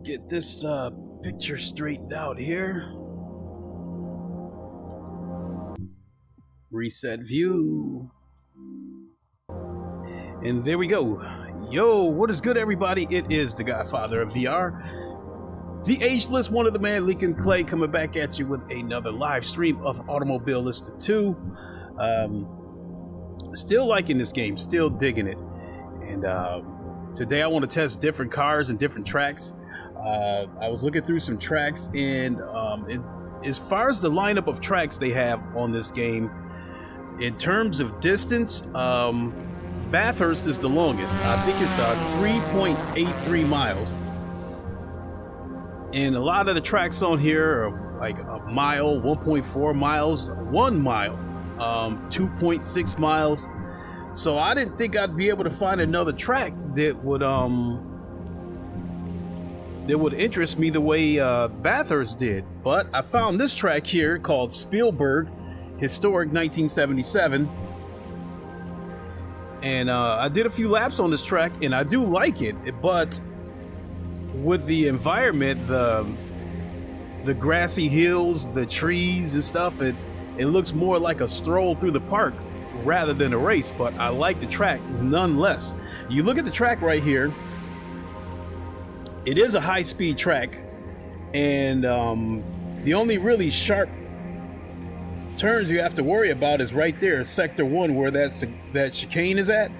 get this picture straightened out here. Reset view. And there we go. Yo, what is good, everybody? It is the Godfather of VR, the ageless one of the man, Lincoln Clay, coming back at you with another live stream of Automobilista 2. Still liking this game, still digging it. And today I want to test different cars and different tracks. I was looking through some tracks, and as far as the lineup of tracks they have on this game, in terms of distance, Bathurst is the longest. I think it's 3.83 miles. And a lot of the tracks on here are like a mile, 1.4 miles, 1 mile, 2.6 miles. So I didn't think I'd be able to find another track that would interest me the way Bathurst did. But I found this track here called Spielberg Historic 1977. And I did a few laps on this track, and I do like it. But with the environment, the grassy hills, the trees and stuff, it looks more like a stroll through the park rather than a race. But I like the track nonetheless. You look at the track right here. It is a high-speed track, and the only really sharp turns you have to worry about is right there, sector 1, where that chicane is at.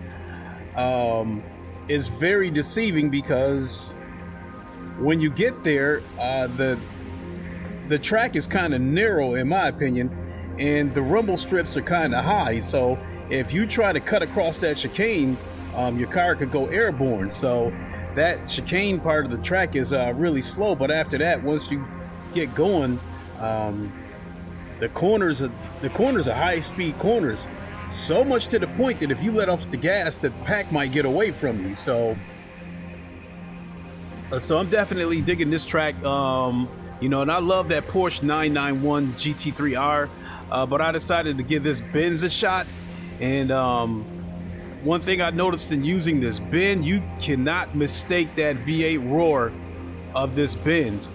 Is very deceiving because when you get there, the track is kind of narrow in my opinion, and the rumble strips are kind of high. So if you try to cut across that chicane, your car could go airborne. So that chicane part of the track is really slow. But after that, once you get going, the corners are high-speed corners, so much to the point that if you let off the gas, the pack might get away from you. So I'm definitely digging this track. And I love that Porsche 991 GT3R, but I decided to give this Benz a shot. And one thing I noticed in using this Benz, you cannot mistake that V8 roar of this Benz.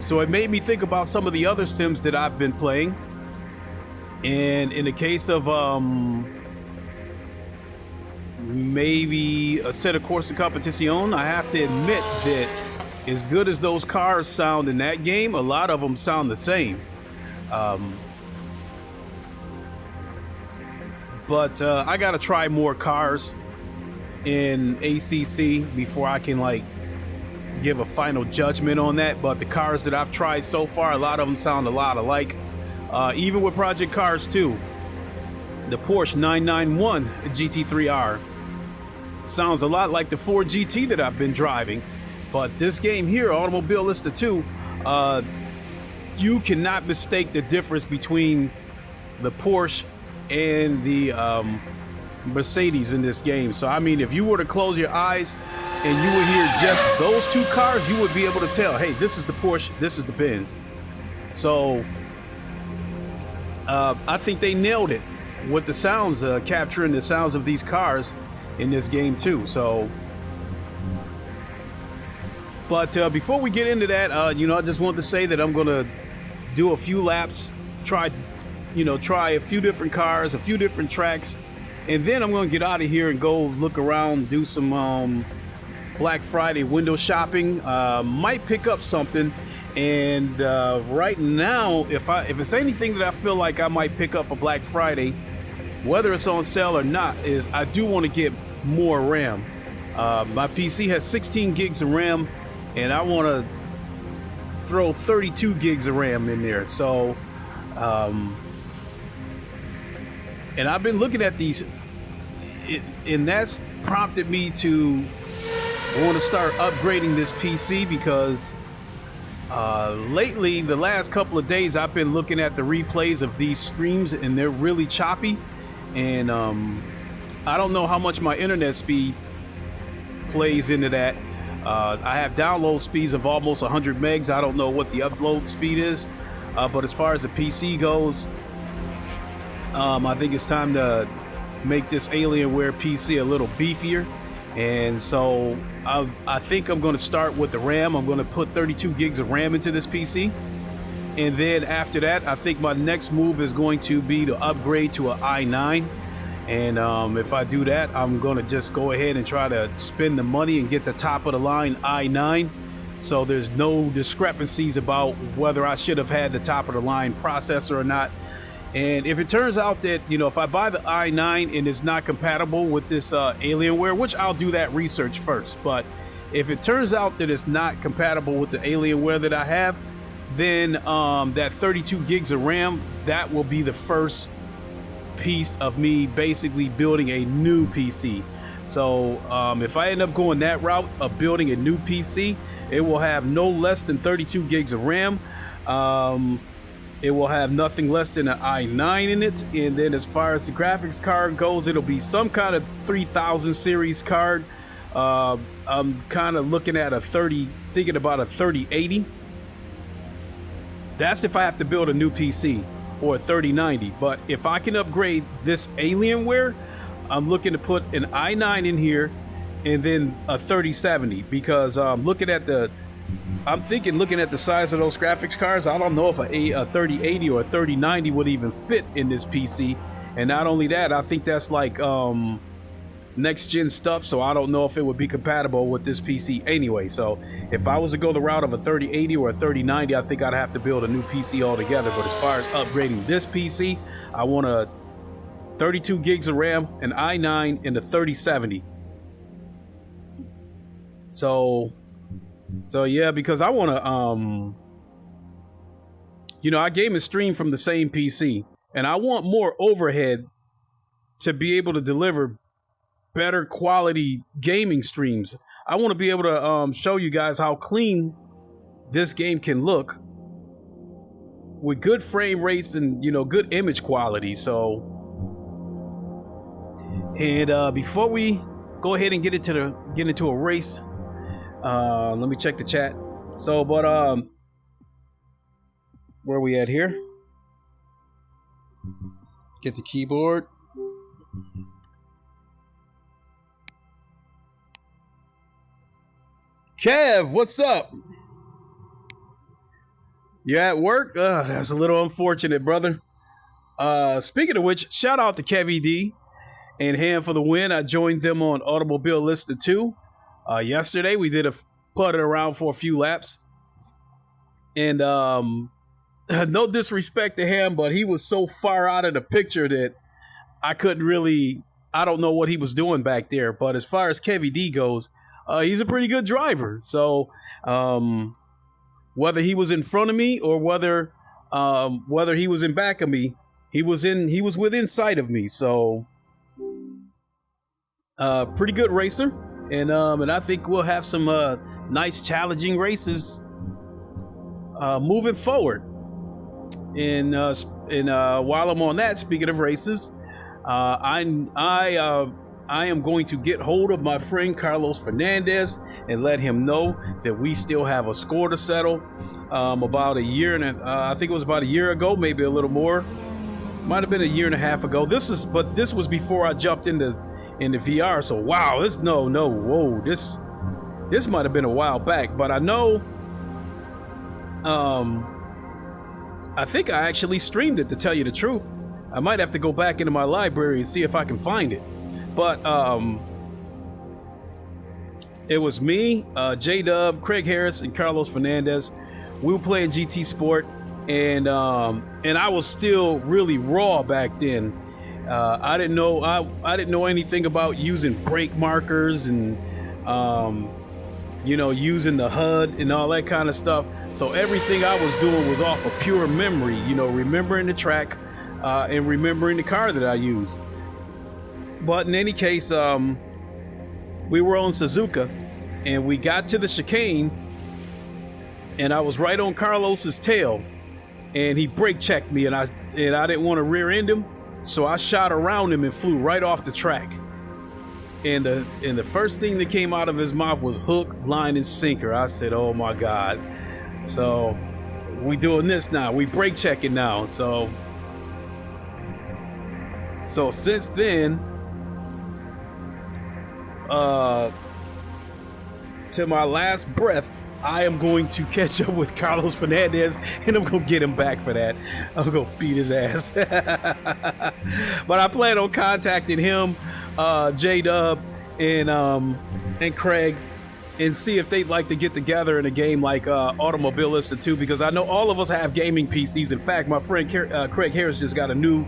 So it made me think about some of the other sims that I've been playing. And in the case of maybe a set of Corsa Competition, I have to admit that as good as those cars sound in that game, a lot of them sound the same. But I gotta try more cars in ACC before I can give a final judgment on that. But the cars that I've tried so far, a lot of them sound a lot alike. Even with Project Cars 2, the Porsche 991 GT3R sounds a lot like the Ford GT that I've been driving. But this game here, Automobilista 2, you cannot mistake the difference between the Porsche and the Mercedes in this game. So I mean, if you were to close your eyes and you would hear just those two cars, you would be able to tell, hey, this is the Porsche, this is the Benz. So I think they nailed it with the sounds, capturing the sounds of these cars in this game too. So, but before we get into that, I just wanted to say that I'm gonna do a few laps, try a few different cars, a few different tracks, and then I'm gonna get out of here and go look around, do some Black Friday window shopping. Might pick up something. And right now, if it's anything that I feel like I might pick up for Black Friday, whether it's on sale or not, is I do want to get more RAM. My PC has 16 gigs of RAM, and I want to throw 32 gigs of RAM in there. So, and I've been looking at these, and that's prompted me to want to start upgrading this PC because lately, the last couple of days, I've been looking at the replays of these streams, and they're really choppy. And I don't know how much my internet speed plays into that. I have download speeds of almost 100 megs. I don't know what the upload speed is, but as far as the PC goes, I think it's time to make this Alienware PC a little beefier. And so I think I'm going to start with the RAM. I'm going to put 32 gigs of RAM into this PC. And then after that, I think my next move is going to be to upgrade to an i9. And if I do that, I'm going to just go ahead and try to spend the money and get the top of the line i9. So there's no discrepancies about whether I should have had the top of the line processor or not. And if it turns out that, you know, if I buy the i9 and it's not compatible with this Alienware, which I'll do that research first, but if it turns out that it's not compatible with the Alienware that I have, then that 32 gigs of RAM, that will be the first piece of me basically building a new PC. So if I end up going that route of building a new PC, it will have no less than 32 gigs of RAM. It will have nothing less than an i9 in it. And then as far as the graphics card goes, it'll be some kind of 3000 series card. I'm kind of looking at thinking about a 3080. That's if I have to build a new PC, or a 3090. But if I can upgrade this Alienware, I'm looking to put an i9 in here and then a 3070, because looking at the size of those graphics cards, I don't know if a 3080 or a 3090 would even fit in this PC. And not only that, I think that's like next gen stuff, so I don't know if it would be compatible with this PC anyway. So if I was to go the route of a 3080 or a 3090, I think I'd have to build a new PC altogether. But as far as upgrading this PC, I want a 32 gigs of RAM, an i9, and a 3070. So yeah, because I want to, you know, I game and stream from the same PC, and I want more overhead to be able to deliver better quality gaming streams. I want to be able to show you guys how clean this game can look with good frame rates and, you know, good image quality. So, and before we go ahead and get into a race, let me check the chat. So, but where are we at here? Get the keyboard. Kev, what's up? You at work? That's a little unfortunate, brother. Speaking of which, shout out to Kevy D and Ham for the win. I joined them on Automobile Lista 2 yesterday. We did putted around for a few laps. And no disrespect to him, but he was so far out of the picture that I don't know what he was doing back there. But as far as Kevy D goes, he's a pretty good driver. So whether he was in front of me or whether he was in back of me, he was within sight of me. So pretty good racer. And I think we'll have some nice challenging races moving forward. And while I'm on that, speaking of races, I am going to get hold of my friend Carlos Fernandez and let him know that we still have a score to settle. About a year I think it was about a year ago, maybe a little more. Might have been a year and a half ago. This was before I jumped into VR. So wow, this might have been a while back, but I know. I think I actually streamed it, to tell you the truth. I might have to go back into my library and see if I can find it. But it was me, J-Dub, Craig Harris, and Carlos Fernandez. We were playing GT Sport, and I was still really raw back then. I didn't know anything about using brake markers and using the HUD and all that kind of stuff. So everything I was doing was off of pure memory, remembering the track and remembering the car that I used. But in any case, we were on Suzuka, and we got to the chicane, and I was right on Carlos's tail, and he brake checked me, and I didn't want to rear end him, so I shot around him and flew right off the track. And the first thing that came out of his mouth was hook, line, and sinker. I said, "Oh my God!" So we doing this now. We brake checking now. So since then, uh, to my last breath, I am going to catch up with Carlos Fernandez, and I'm going to get him back for that. I'm going to beat his ass. But I plan on contacting him, J-Dub, and Craig, and see if they'd like to get together in a game like Automobilista 2, because I know all of us have gaming PCs. In fact, my friend Craig Harris just got a new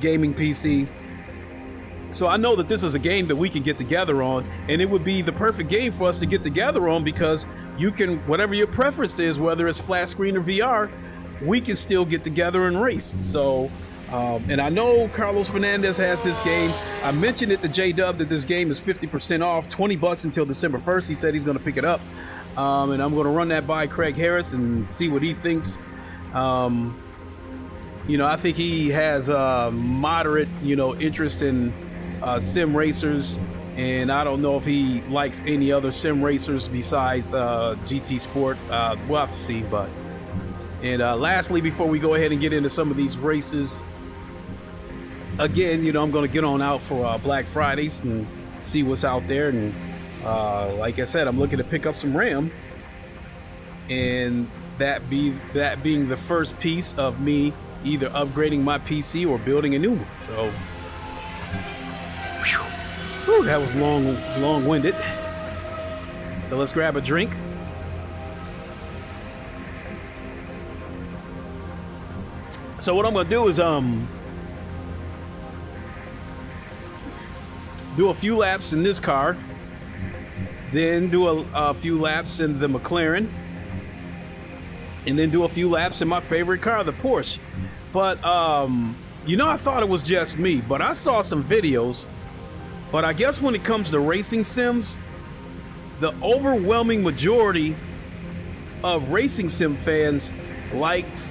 gaming PC. So I know that this is a game that we can get together on, and it would be the perfect game for us to get together on, because you can, whatever your preference is, whether it's flat screen or VR, we can still get together and race. So, and I know Carlos Fernandez has this game. I mentioned it to J-Dub that this game is 50% off, $20 until December 1st. He said he's going to pick it up. And I'm going to run that by Craig Harris and see what he thinks. You know, I think he has moderate, interest in sim racers, and I don't know if he likes any other sim racers besides GT Sport. We'll have to see. But lastly, before we go ahead and get into some of these races, again, I'm going to get on out for Black Fridays and see what's out there. And like I said, I'm looking to pick up some RAM, and that being the first piece of me either upgrading my PC or building a new one. So. Whew, that was long-winded. So let's grab a drink. So what I'm gonna do is do a few laps in this car, then do a few laps in the McLaren, and then do a few laps in my favorite car, the Porsche. But I thought it was just me, but I saw some videos. But I guess when it comes to racing sims, the overwhelming majority of racing sim fans liked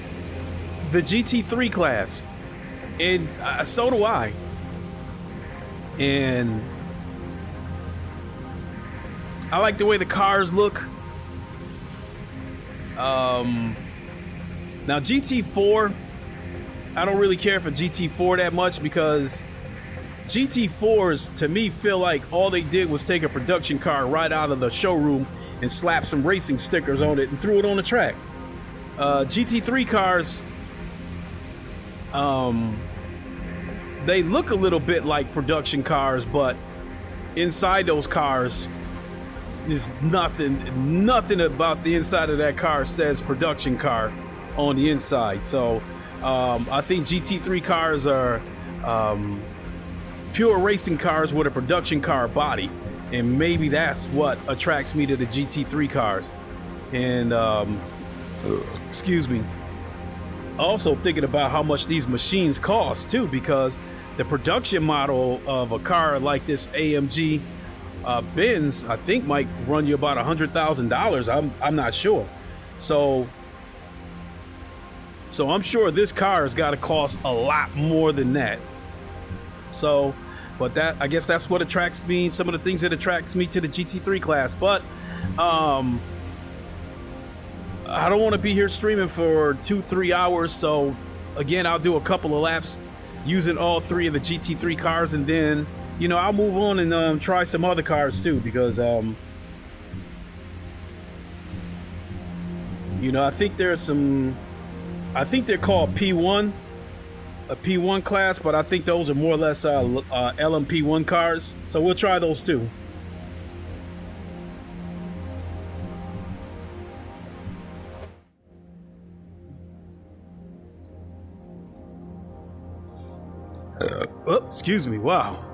the GT3 class. And so do I. And I like the way the cars look. Now GT4, I don't really care for GT4 that much, because GT4s, to me, feel like all they did was take a production car right out of the showroom and slap some racing stickers on it and threw it on the track. GT3 cars, they look a little bit like production cars, but inside those cars, there's nothing about the inside of that car says production car on the inside. So I think GT3 cars are pure racing cars with a production car body, and maybe that's what attracts me to the GT3 cars. And excuse me, also thinking about how much these machines cost too, because the production model of a car like this AMG Benz, I think, might run you about $100,000. I'm not sure. So I'm sure this car has got to cost a lot more than that. So, but I guess that's what attracts me, some of the things that attracts me to the GT3 class. But I don't want to be here streaming for 2-3 hours. So again, I'll do a couple of laps using all three of the GT3 cars, and then I'll move on and try some other cars too, because I think there's some, I think they're called P1, a P1 class, but I think those are more or less LMP1 cars. So we'll try those too. Oh, excuse me. Wow.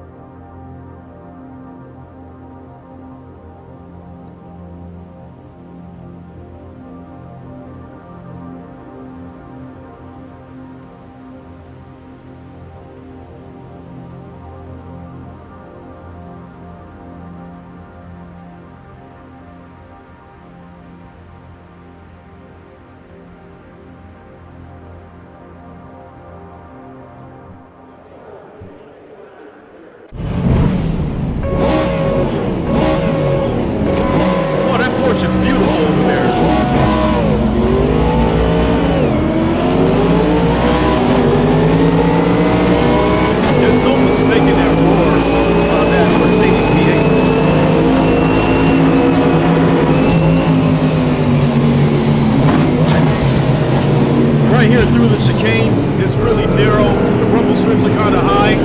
really narrow. The rumble strips are kind of high.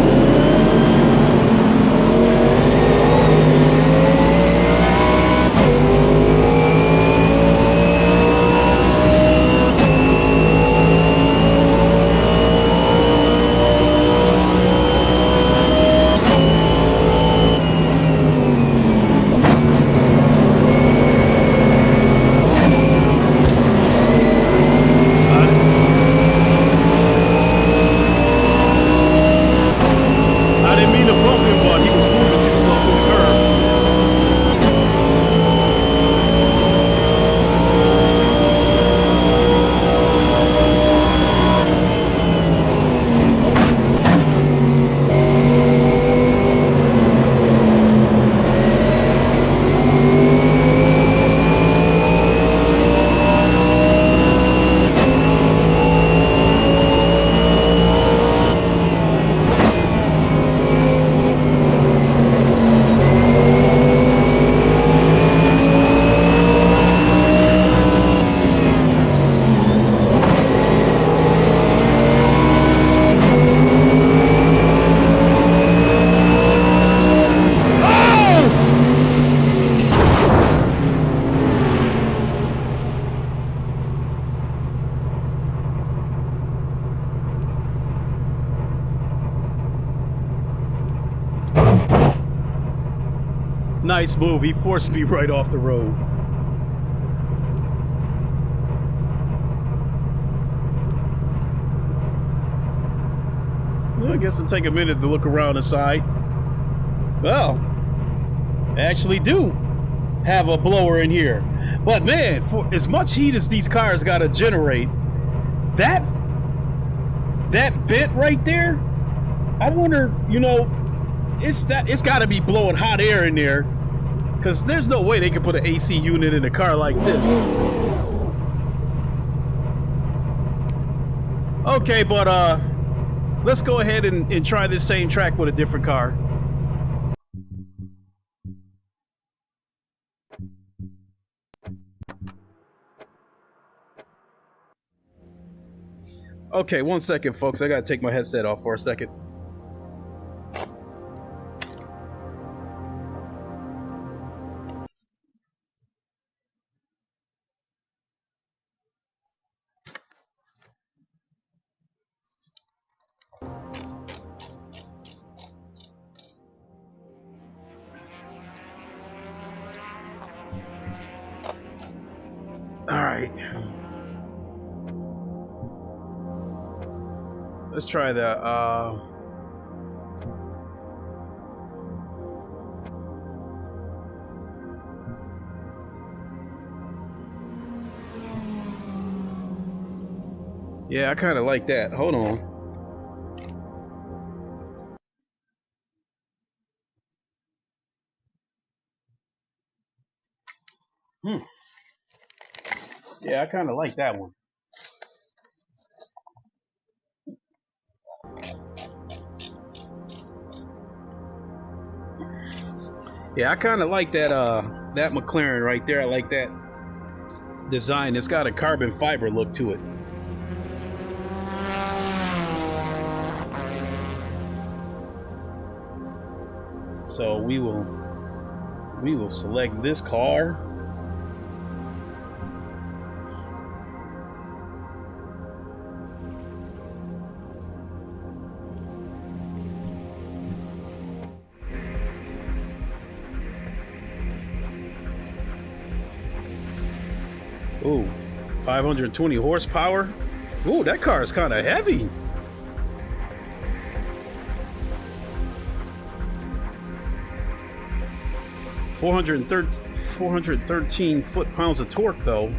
Nice move. He forced me right off the road. Well, I guess it'll take a minute to look around the side. Well, I actually do have a blower in here. But man, for as much heat as these cars gotta generate, that vent right there, I wonder, you know, it's gotta be blowing hot air in there. Because there's no way they can put an AC unit in a car like this. Okay, but let's go ahead and try this same track with a different car. Okay, 1 second, folks. I gotta take my headset off for a second. All right. Let's try that. Yeah, I kind of like that. Hold on. Yeah, I kind of like that one. Yeah, I kind of like that that McLaren right there. I like that design. It's got a carbon fiber look to it. So we will select this car. Ooh, 520 horsepower. Ooh, that car is kind of heavy. Four hundred thirteen foot-pounds of torque, though.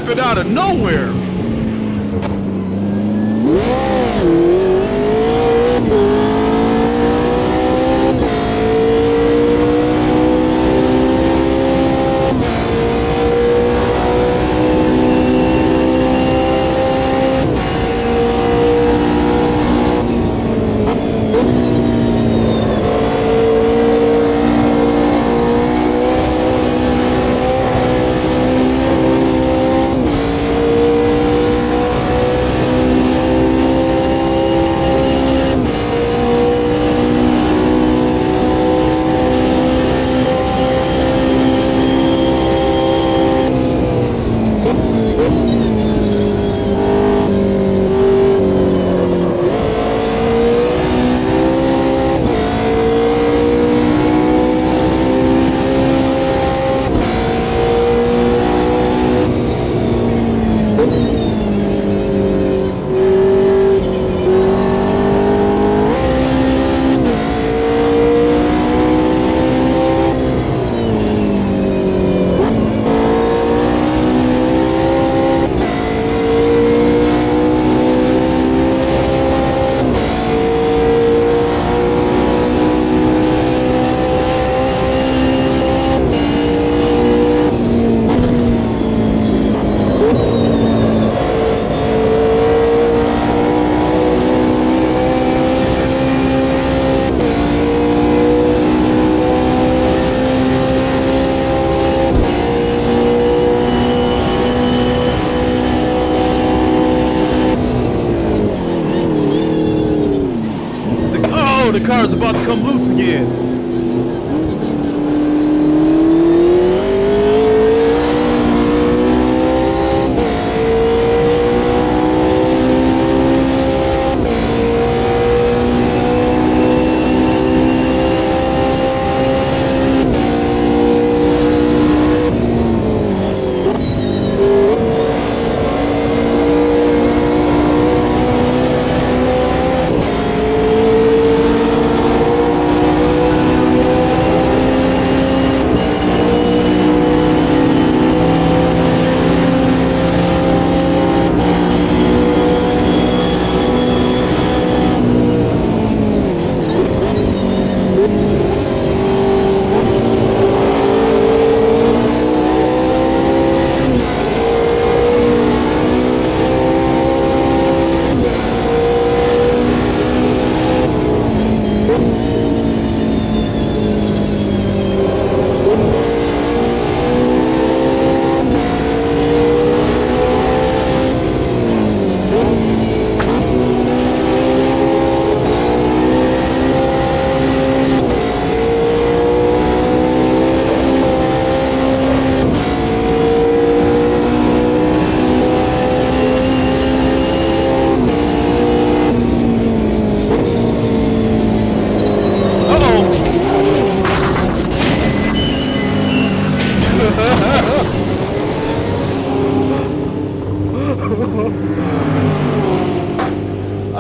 popping out of nowhere. The car's about to come loose again.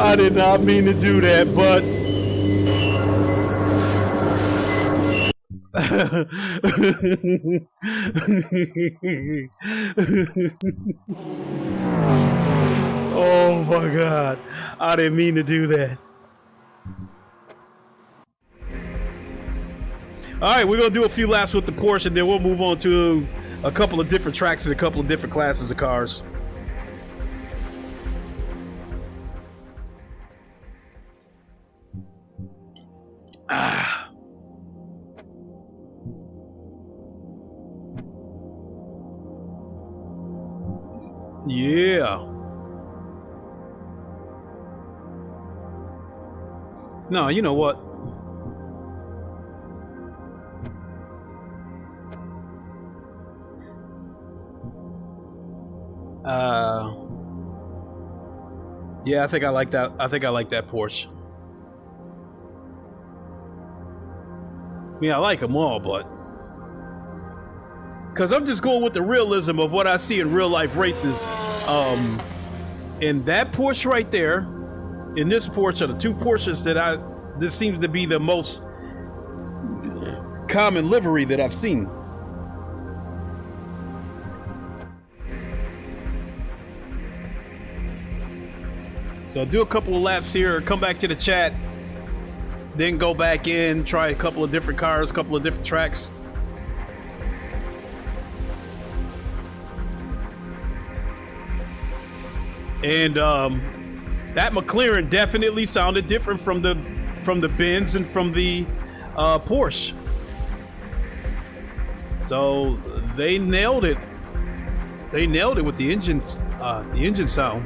I did not mean to do that, but oh my God, I didn't mean to do that. All right, we're gonna do a few laps with the Porsche, and then we'll move on to a couple of different tracks and a couple of different classes of cars. Yeah. No, you know what? Yeah, I think I like that. I think I like that Porsche. I mean, I like them all, but because I'm just going with the realism of what I see in real life races. And that Porsche right there, and this Porsche are the two Porsches that this seems to be the most common livery that I've seen. So do a couple of laps here, come back to the chat, then go back in, try a couple of different cars, a couple of different tracks. And that McLaren definitely sounded different from the Benz and from the Porsche. So they nailed it. They nailed it with the engine sound.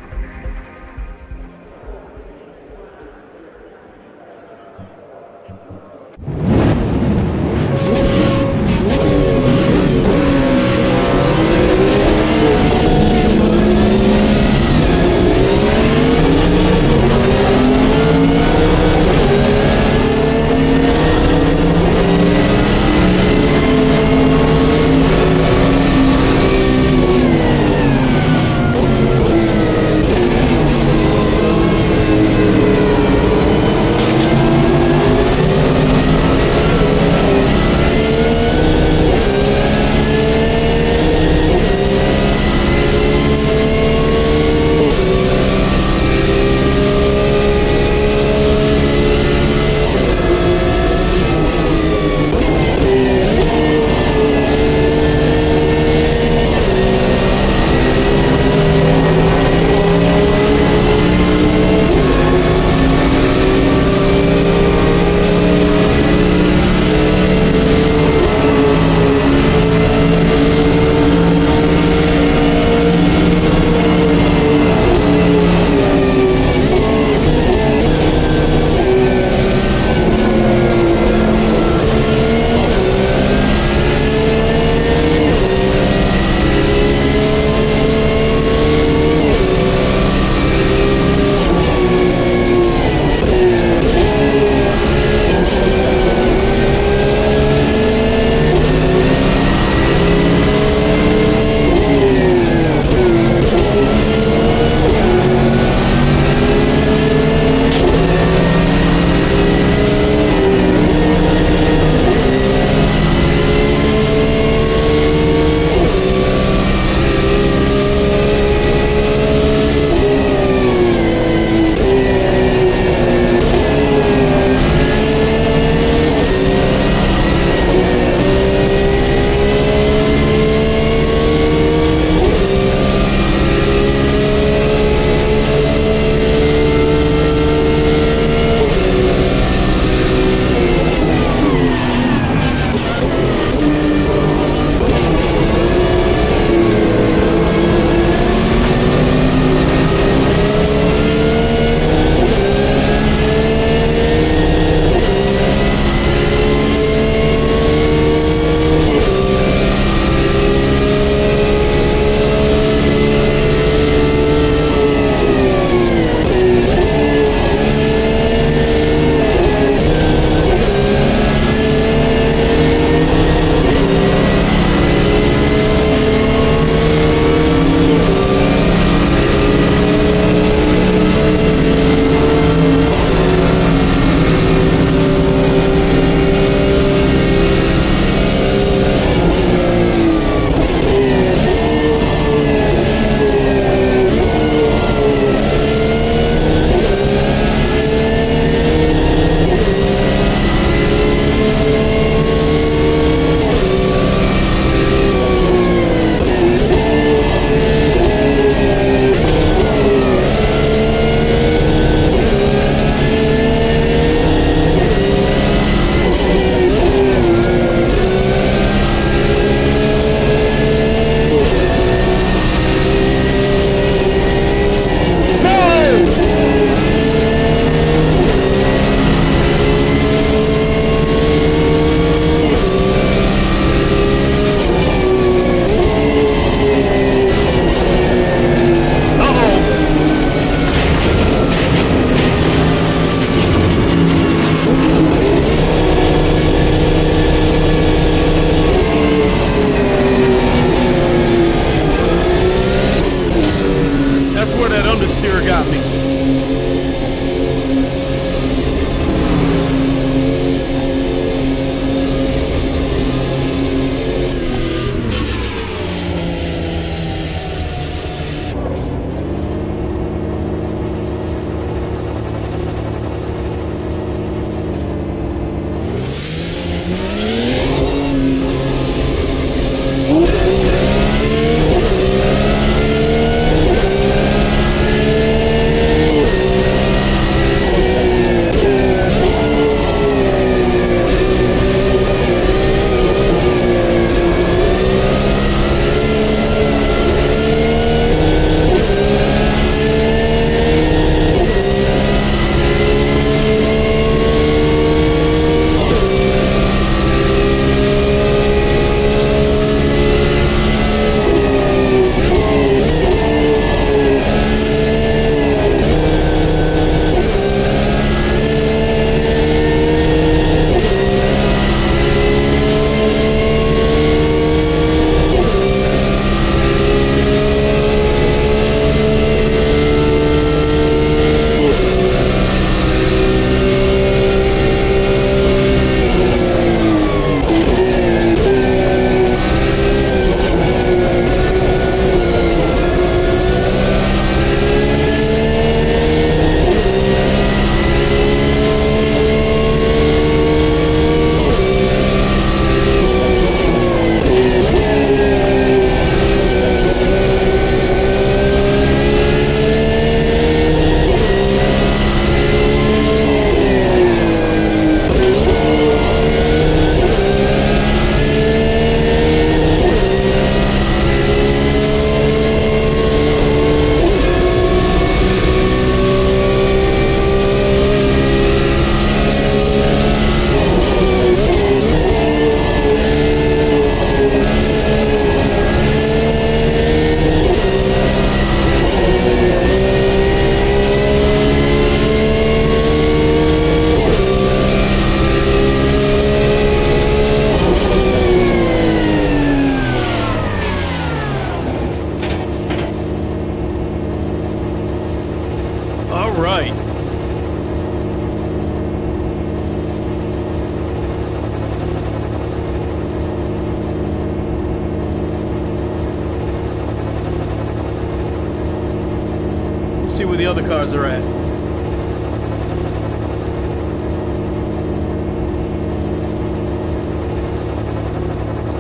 the other cars are at.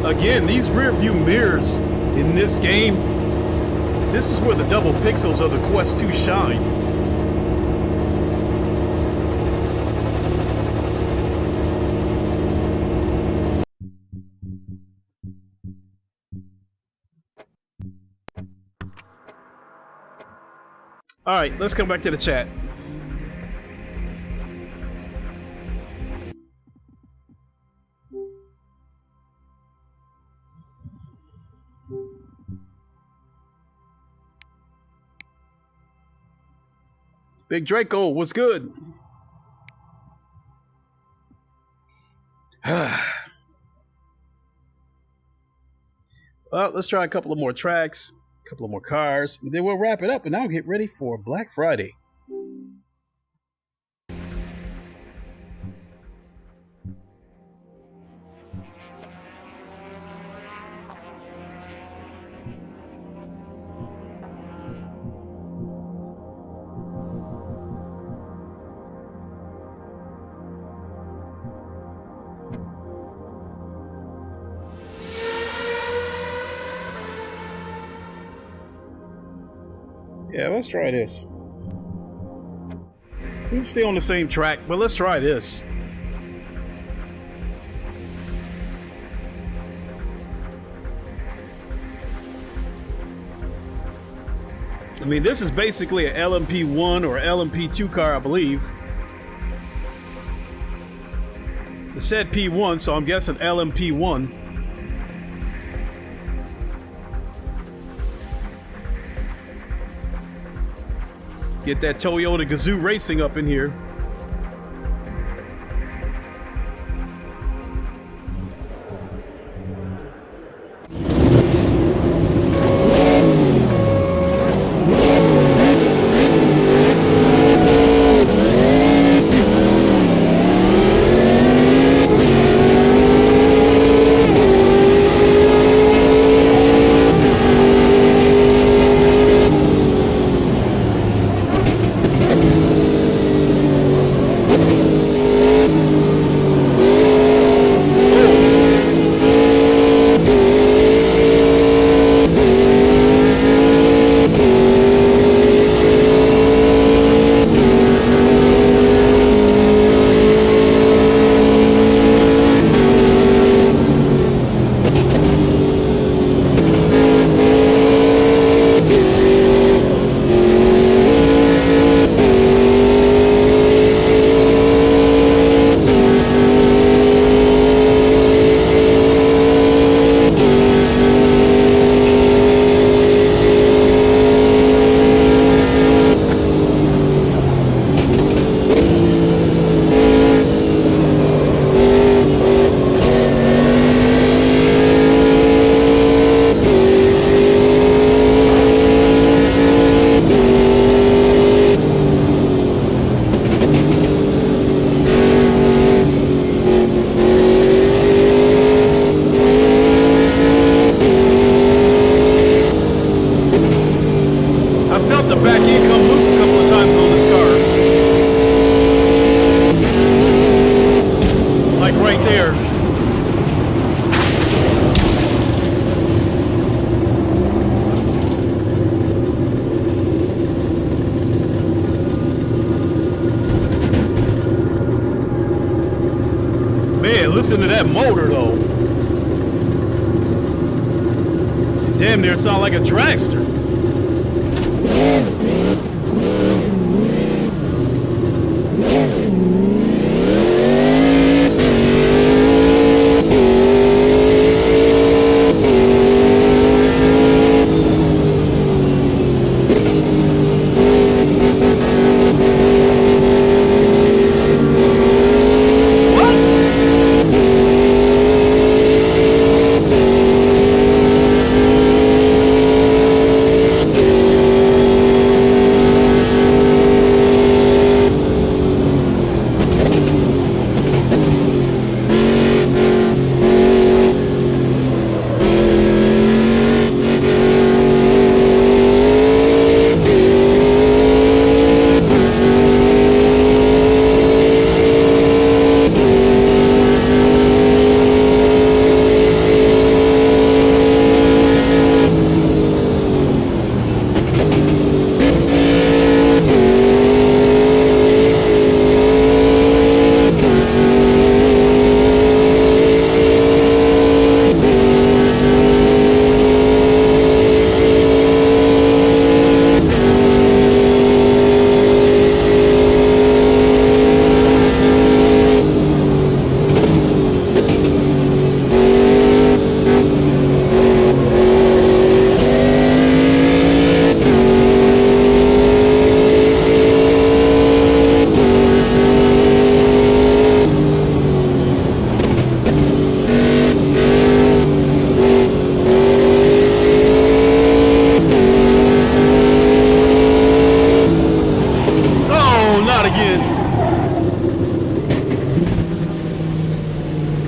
Again, these rear view mirrors in this game, this is where the double pixels of the Quest 2 shine. All right, let's come back to the chat. Big Draco, what's good? Well, let's try a couple of more tracks, a couple of more cars, and then we'll wrap it up and I'll get ready for Black Friday. Yeah, let's try this. We can stay on the same track, but let's try this. I mean, this is basically an LMP1 or LMP2 car, I believe. It said P1, so I'm guessing LMP1. Get that Toyota Gazoo Racing up in here. Listen to that motor though. Damn near sound like a dragster.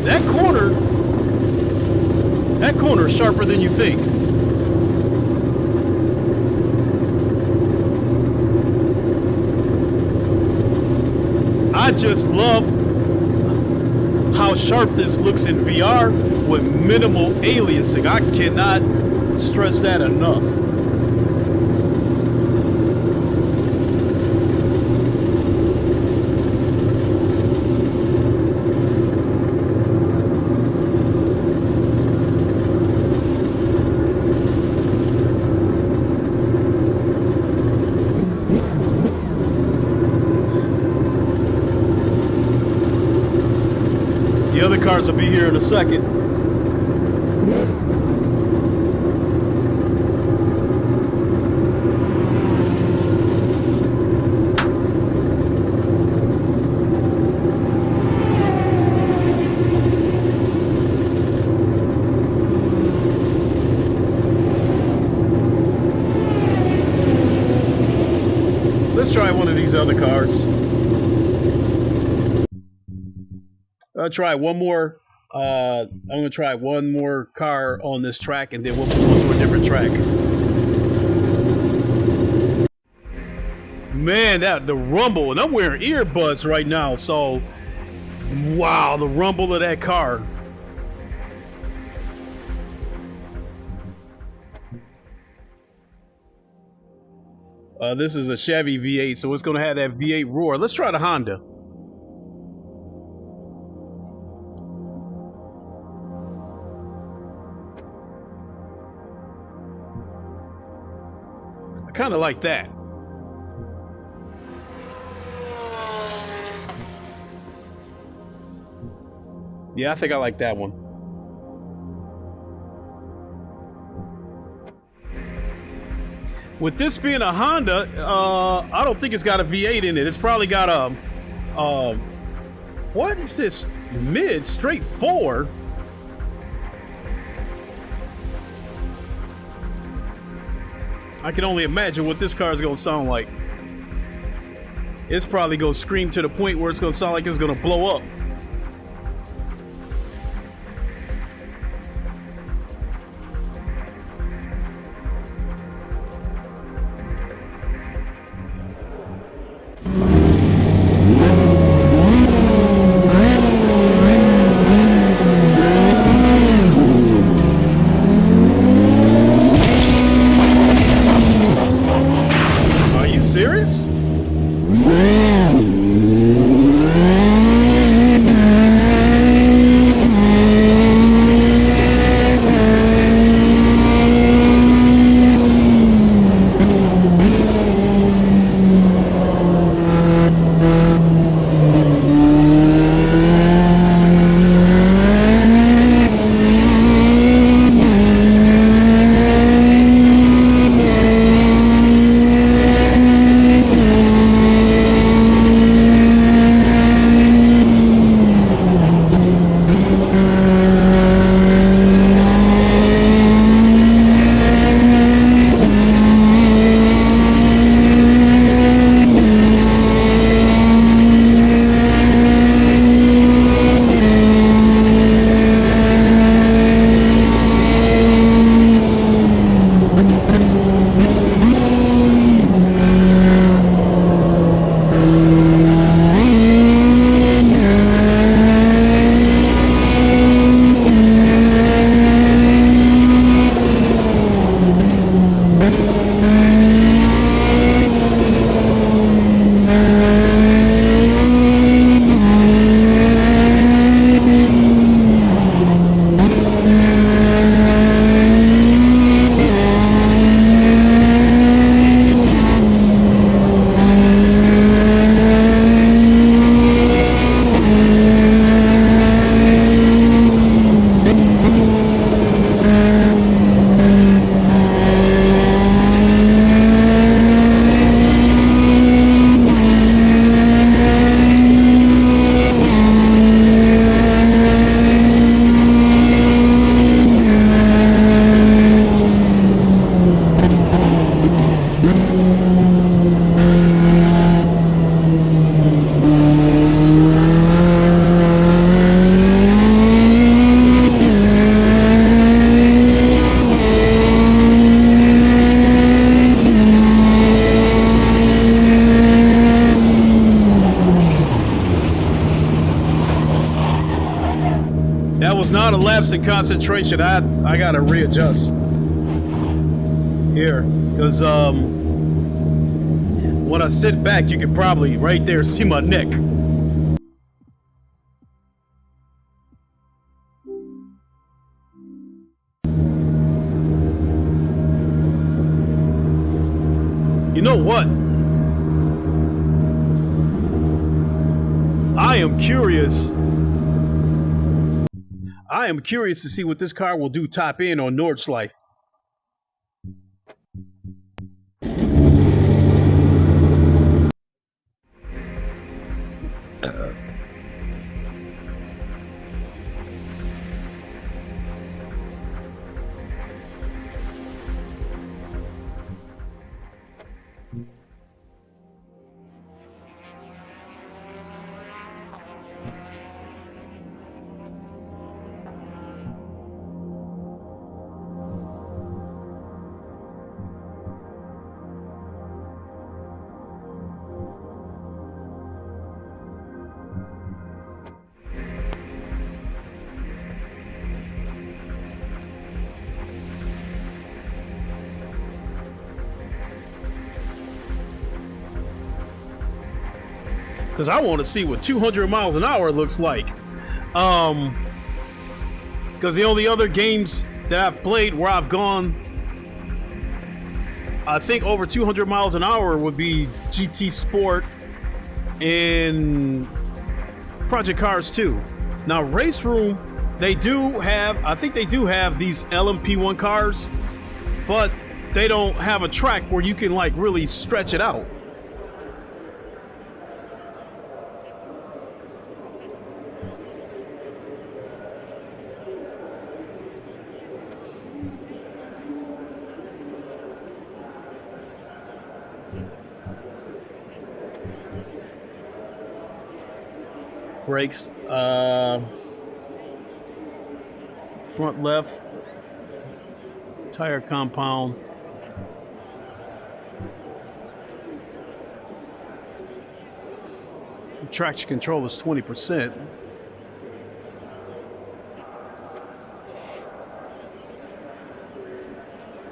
That corner is sharper than you think. I just love how sharp this looks in VR with minimal aliasing. I cannot stress that enough. The other cars will be here in a second. Let's try one of these other cars. I'll try one more. I'm going to try one more car on this track, and then we'll move on to a different track. Man, the rumble, and I'm wearing earbuds right now, so wow, the rumble of that car. This is a Chevy V8, so it's going to have that V8 roar. Let's try the Honda. Kind of like that. Yeah, I think I like that one. With this being a Honda, I don't think it's got a V8 in it. It's probably got a what is this? Mid straight 4. I can only imagine what this car is going to sound like. It's probably going to scream to the point where it's going to sound like it's going to blow up. That was not a lapse in concentration. I gotta readjust here, because when I sit back, you can probably right there see my neck. You know what? I am curious to see what this car will do top in on Nordschleife. Because I want to see what 200 miles an hour looks like. Because the only other games that I've played where I've gone, I think over 200 miles an hour would be GT Sport and Project Cars 2. Now, Race Room, they do have, I think they do have these LMP1 cars, but they don't have a track where you can like really stretch it out. Brakes, front left, tire compound, traction control is 20%.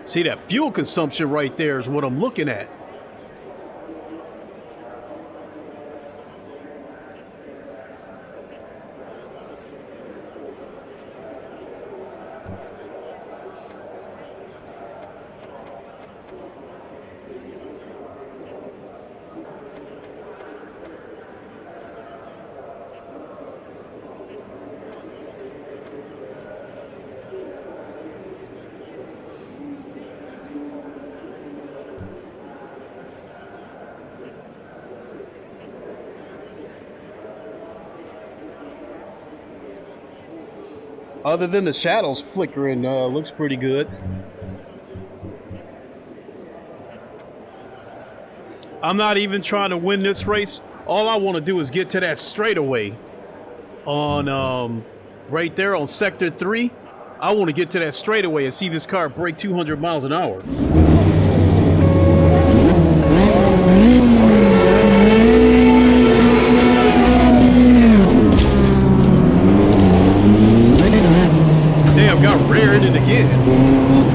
See, that fuel consumption right there is what I'm looking at. Other than the shadows flickering, looks pretty good. I'm not even trying to win this race. All I want to do is get to that straightaway on right there on Sector 3. I want to get to that straightaway and see this car break 200 miles an hour. Got reared it again.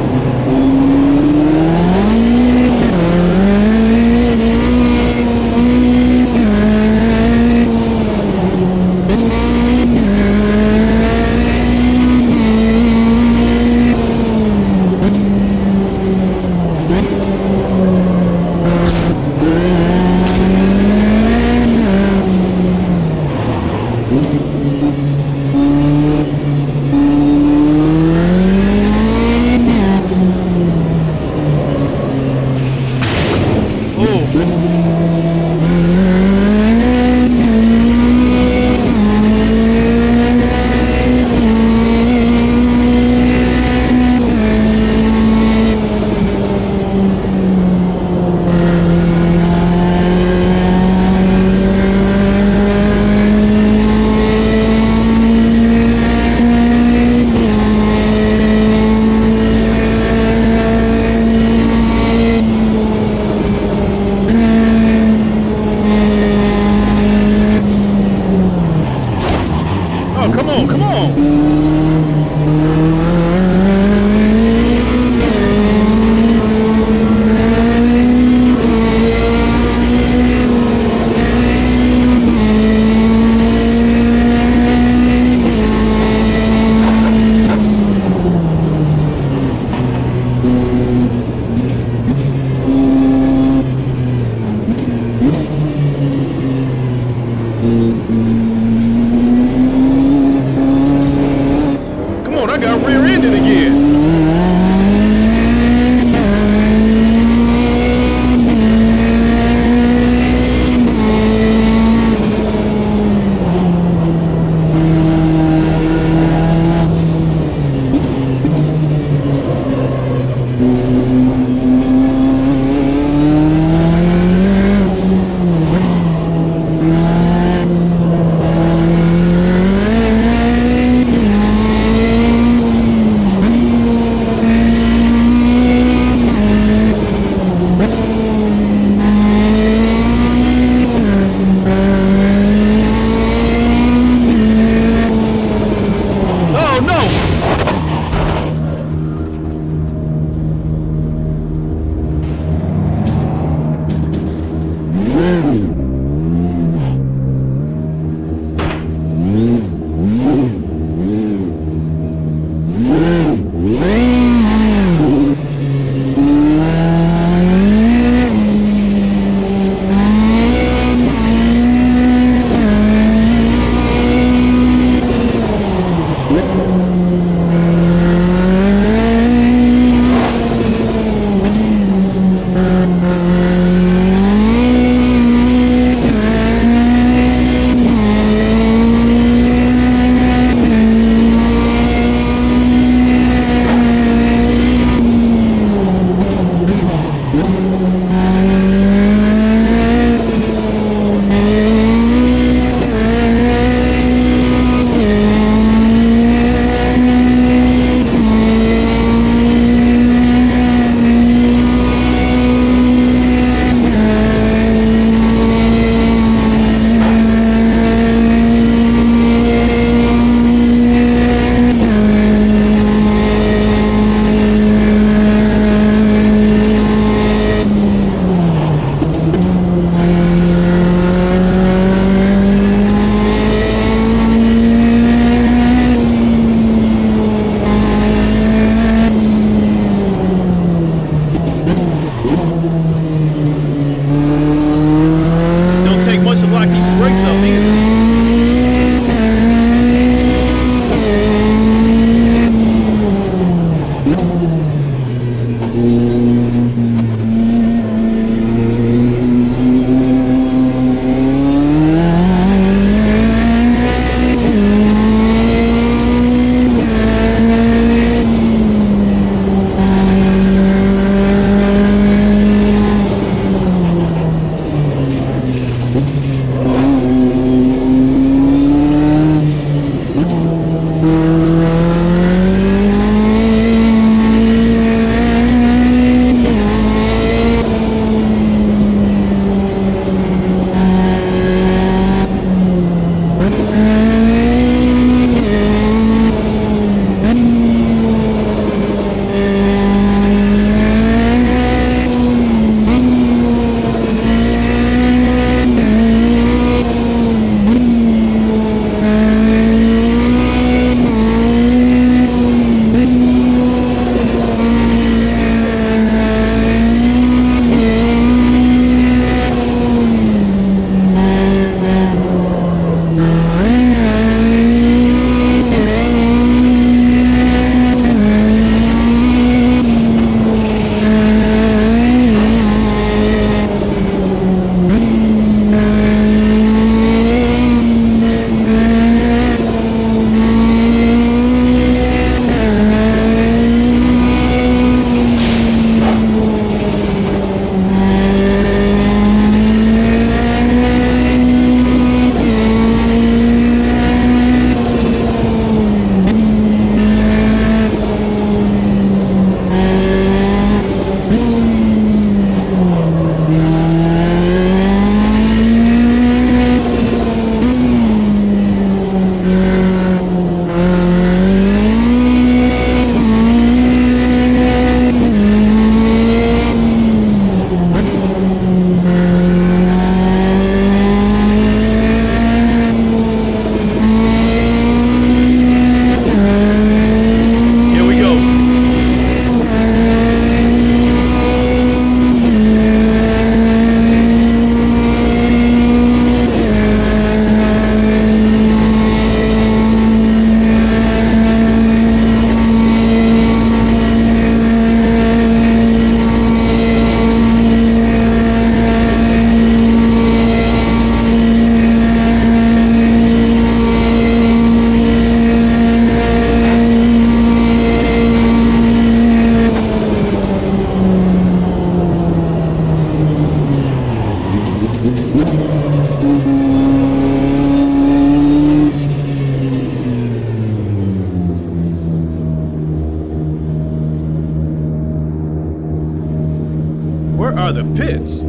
Come on, I got rear-ended again. are the pits.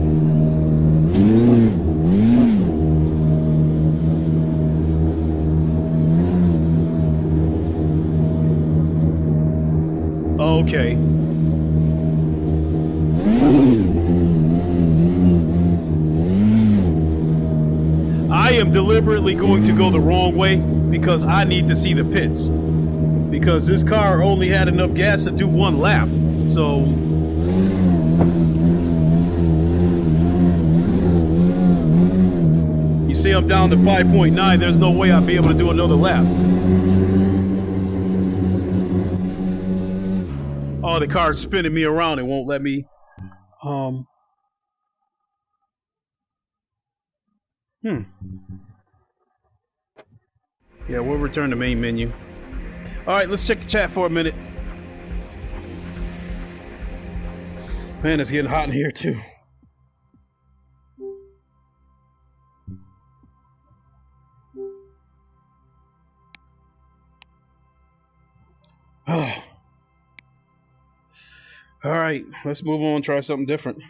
Okay. I am deliberately going to go the wrong way because I need to see the pits. Because this car only had enough gas to do one lap. So you see I'm down to 5.9. There's no way I'll be able to do another lap. Oh, the car's spinning me around. It won't let me. Yeah, we'll return to main menu. All right, let's check the chat for a minute. Man, it's getting hot in here too. All right, let's move on, try something different.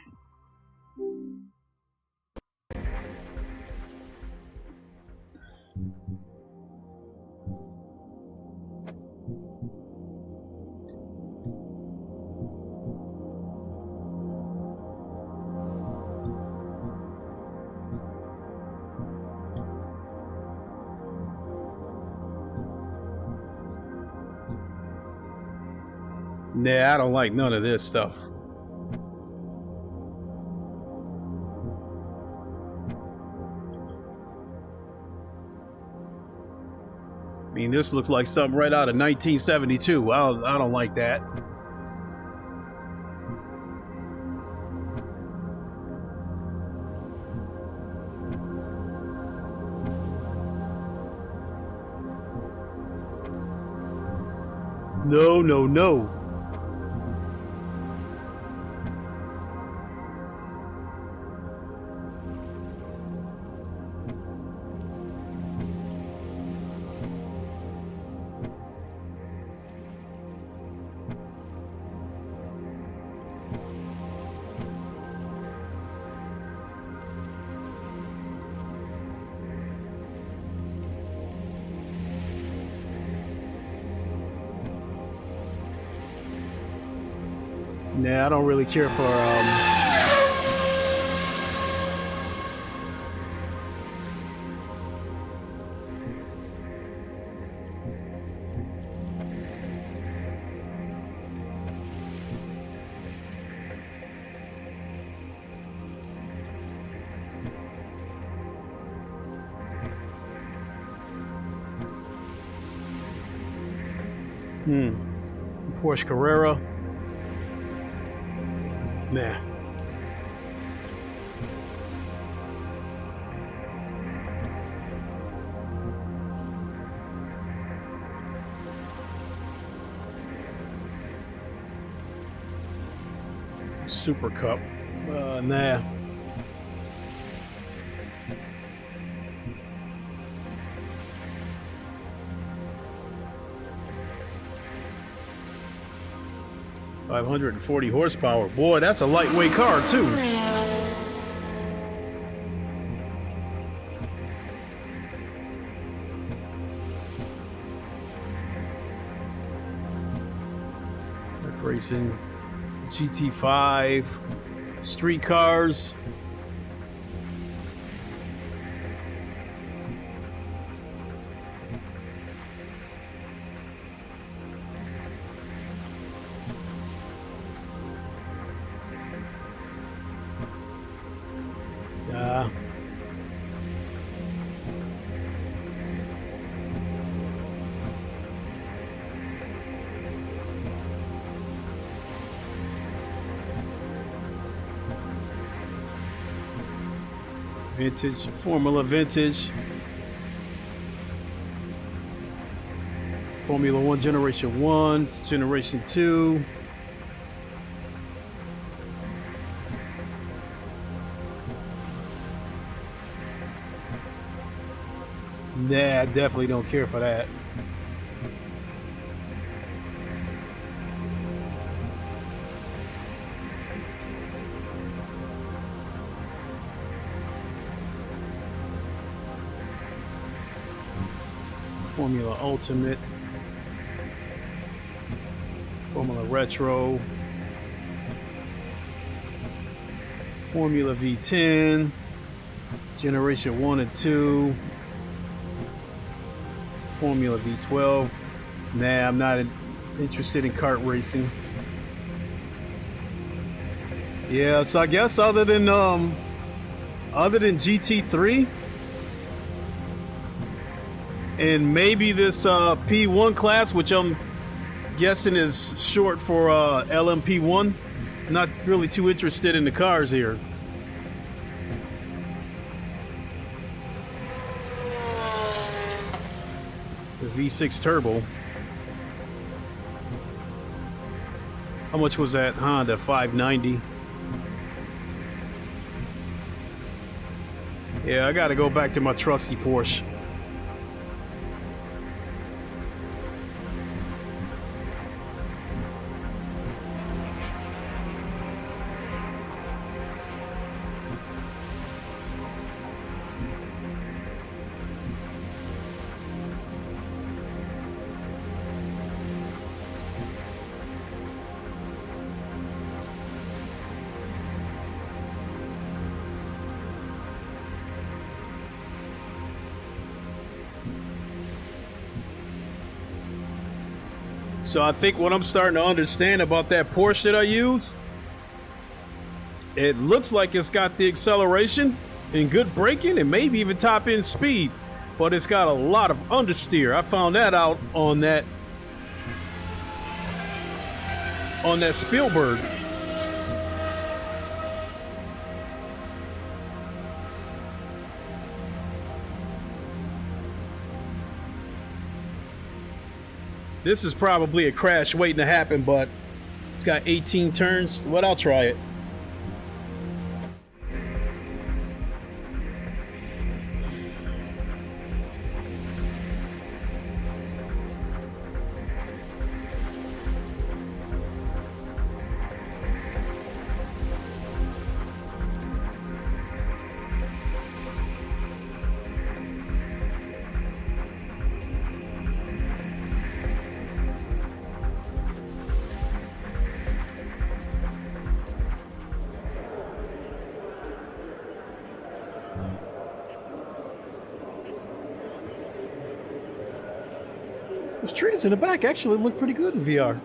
Nah, I don't like none of this stuff. I mean, this looks like something right out of 1972. I don't like that. No, no, no. Nah, I don't really care for Porsche Carrera. Nah. Super Cup. Nah. $540 horsepower. Boy, that's a lightweight car too. Racing, GT5, street cars. Vintage, Formula Vintage. Formula 1 Generation 1, Generation 2. Nah, I definitely don't care for that. Formula Ultimate, Formula Retro, Formula V10, Generation 1 and 2, Formula V12. Nah, I'm not interested in kart racing. Yeah, so I guess other than GT3 and maybe this P1 class, which I'm guessing is short for LMP1, not really too interested in the cars here. The V6 turbo. How much was that Honda? 590. Yeah, I gotta go back to my trusty Porsche. So I think what I'm starting to understand about that Porsche that I use, it looks like it's got the acceleration and good braking and maybe even top end speed, but it's got a lot of understeer. I found that out on that Spielberg. This is probably a crash waiting to happen, but it's got 18 turns. But I'll try it. Those trees in the back actually look pretty good in VR.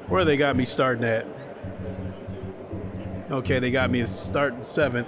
Where they got me starting at? Okay, they got me starting 7th.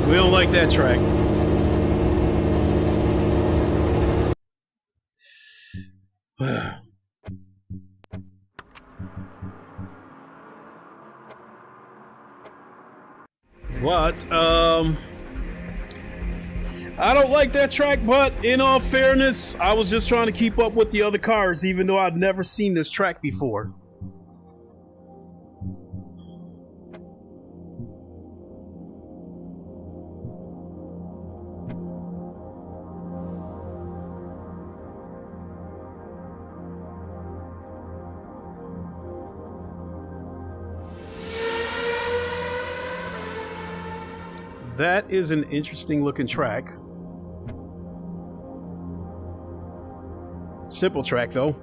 We don't like that track. What? I don't like that track, but in all fairness, I was just trying to keep up with the other cars, even though I'd never seen this track before. That is an interesting looking track. Simple track though.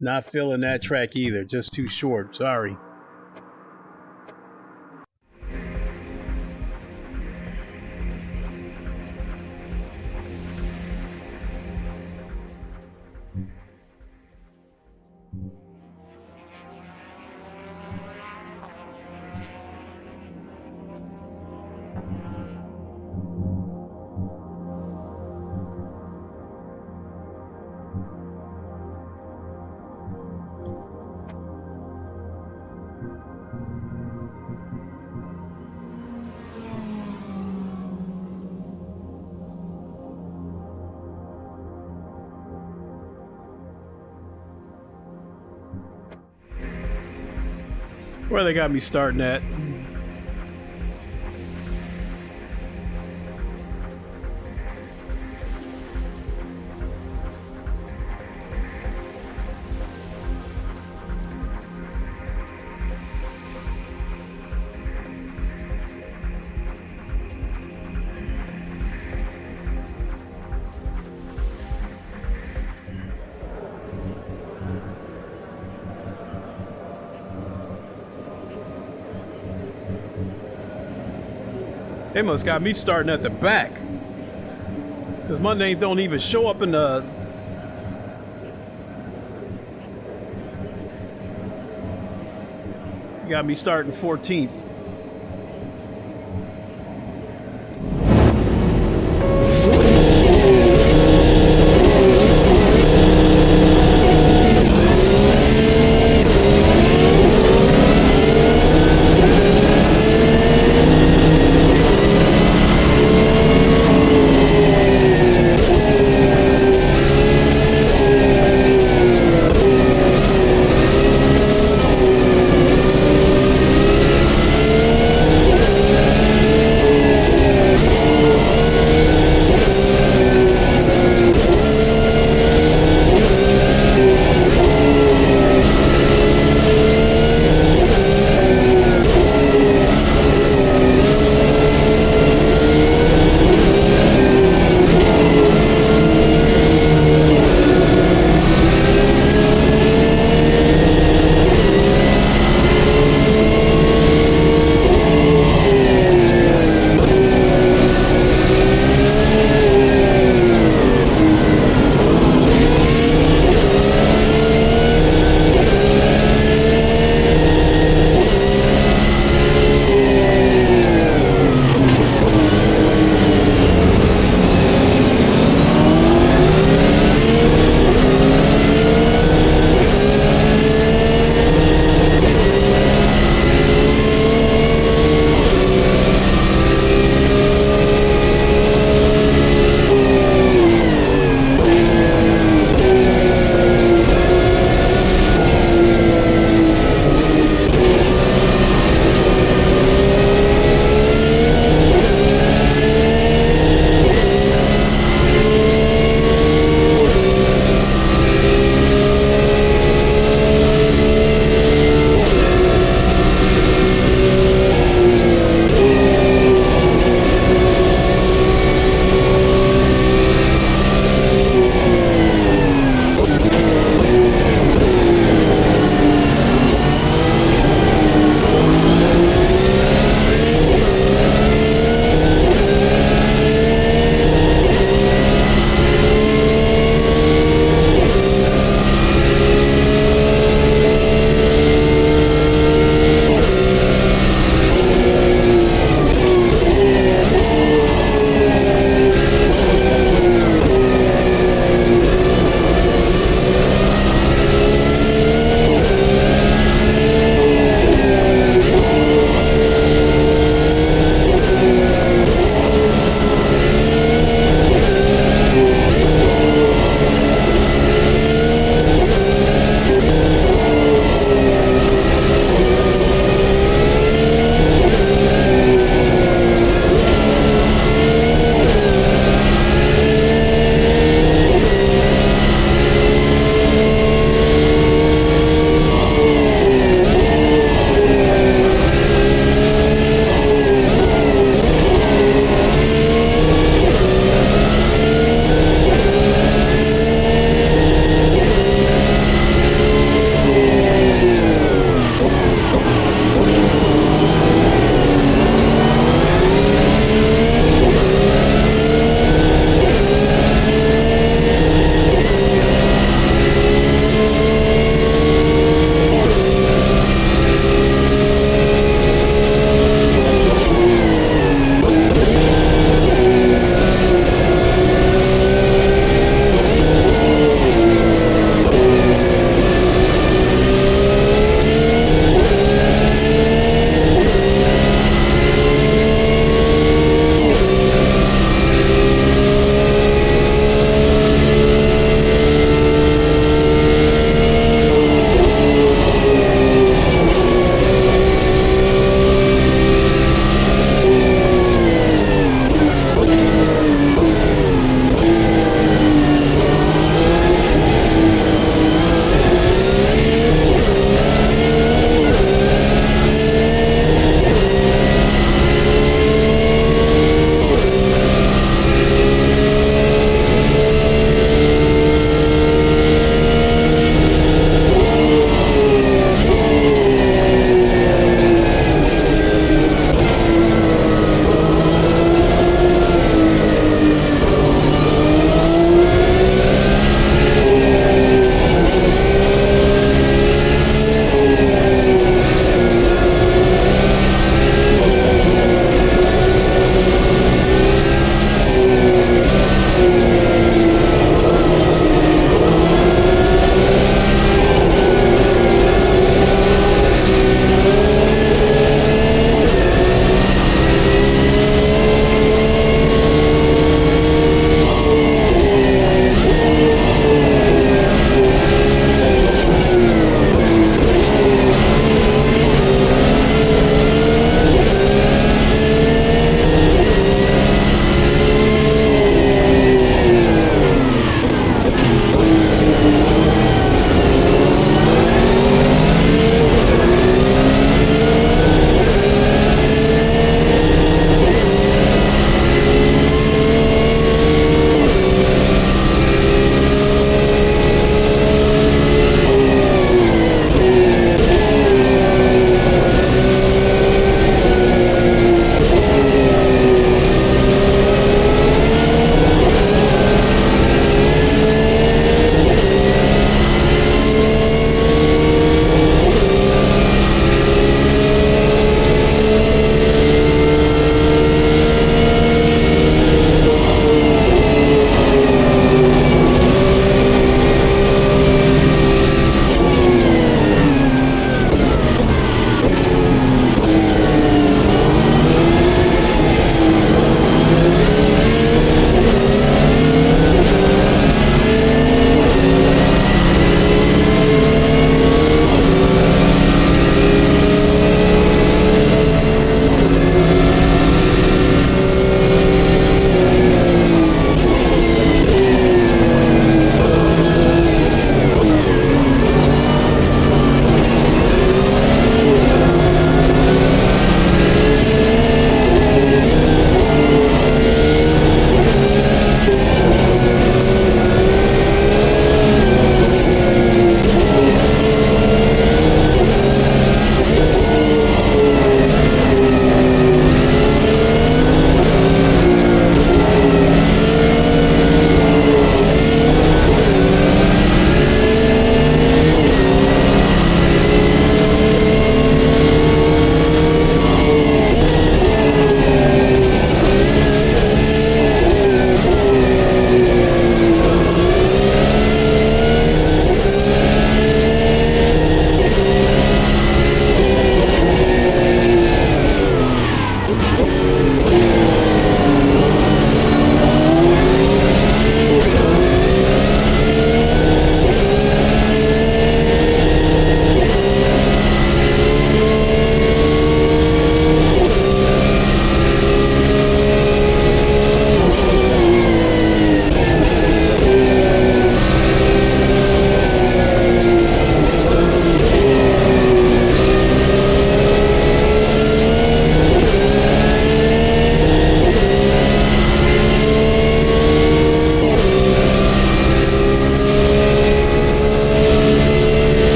Not feeling that track either. Just too short. Sorry. Where they got me starting at. They must got me starting at the back, because my name don't even show up in the... You got me starting 14th.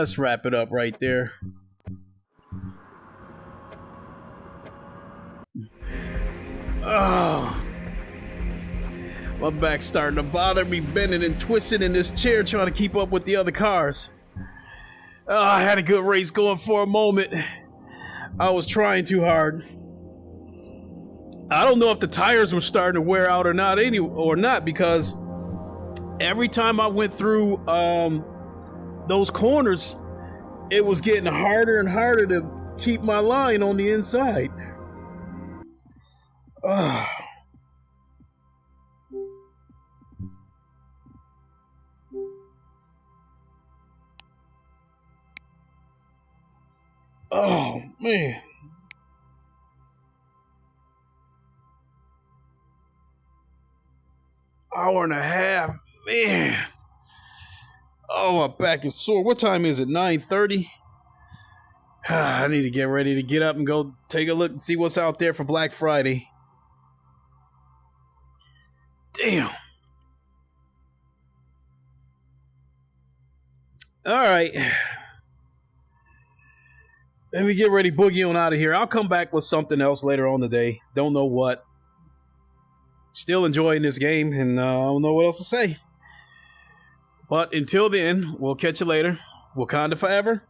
let's wrap it up right there. Oh, my back's starting to bother me, bending and twisting in this chair trying to keep up with the other cars. Oh, I had a good race going for a moment. I was trying too hard. I don't know if the tires were starting to wear out or not, because every time I went through those corners, it was getting harder and harder to keep my line on the inside. Oh, man. Hour and a half, man. Oh, my back is sore. What time is it? 9:30. I need to get ready to get up and go take a look and see what's out there for Black Friday. Damn. All right. Let me get ready, boogie on out of here. I'll come back with something else later on today. Don't know what. Still enjoying this game, and I don't know what else to say. But until then, we'll catch you later. Wakanda forever.